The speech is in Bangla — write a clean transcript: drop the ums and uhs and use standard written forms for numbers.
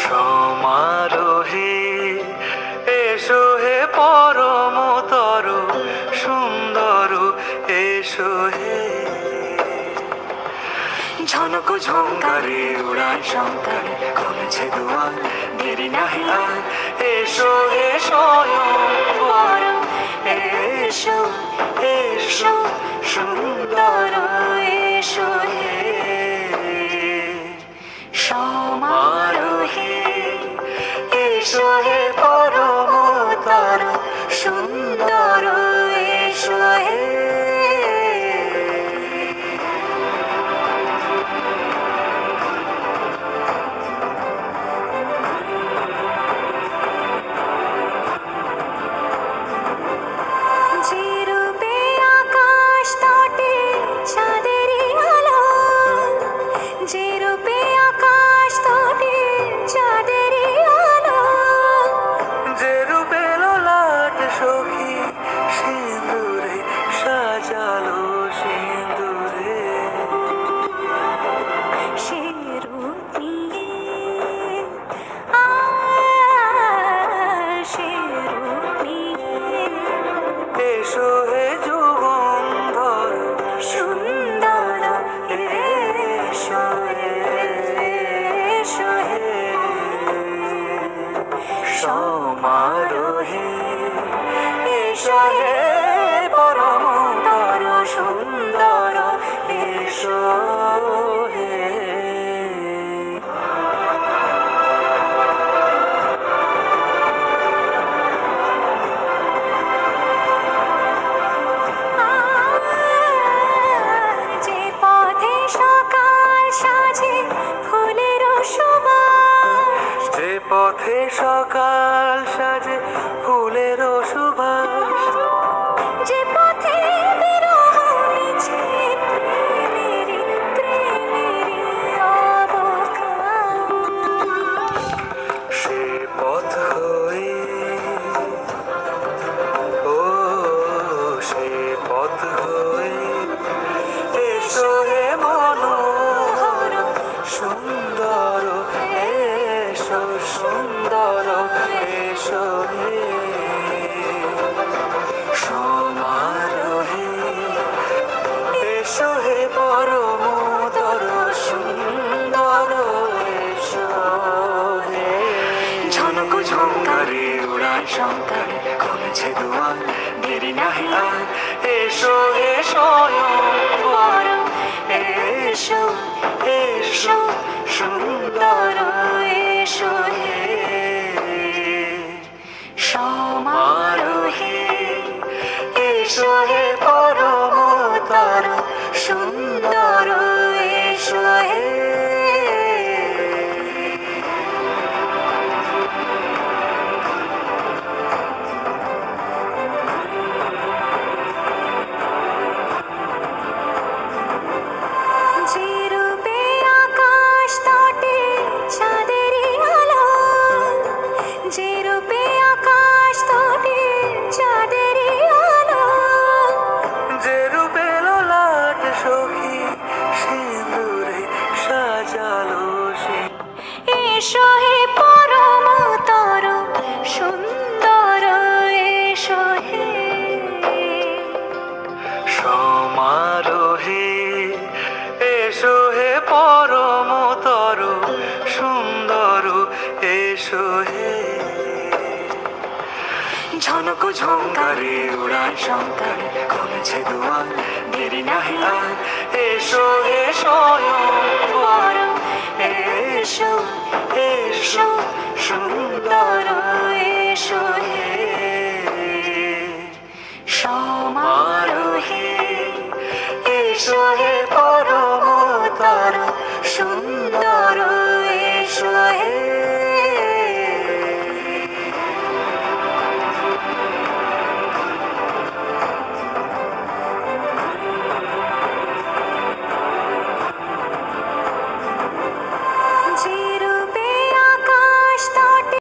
সমারোহে এসো হে পরমতর সুন্দর এসো হে ঝনক ঝঙ্কারে উড়ান শঙ্কারে খুলেছে দুয়ার দেরি নাহি আর এসো হে স্বয়ংবর এসো এসো সুন্দর এসো হে সমারোহে এসো হে পরমতর সুন্দর এসো হে এসো হে যুগন্ধর সুন্দর এসো এসো হে সমারোহে এসো হে পরমতর সুন্দর এসো হে পথে সকাল সাজে ফুলের সুবাস যে পথে বিরহ মিছে প্রেমেরই অবকাশ সে পথ হয়ে ও সে পথ হয়ে এসো হে মনোহর সুন্দর এসো সুন্দর এসো হে সমারোহে এসো হে পরমতর সুন্দর এসো হে ঝনক ঝঙ্কারে উড়ান শঙ্কারে খুলেছে দুয়ার দেরি নাহি আর এসো হে স্বয়ংবর এসো এসো সুন্দর এসো হে সমারোহে এসো হে পরমতর সুন্দর এসো হে এসো হে পরমতর সুন্দর এসো হে সমারোহে এসো হে পরমতর সুন্দর এসো হে ঝনক ঝঙ্কারে উড়ান শঙ্কারে খুলেছে দুয়ার দেরি নাহি আর এসো হে স্বয়ংবর এসো এসো সুন্দর এসো হে সমারোহে এসো হে পরমতর সুন্দর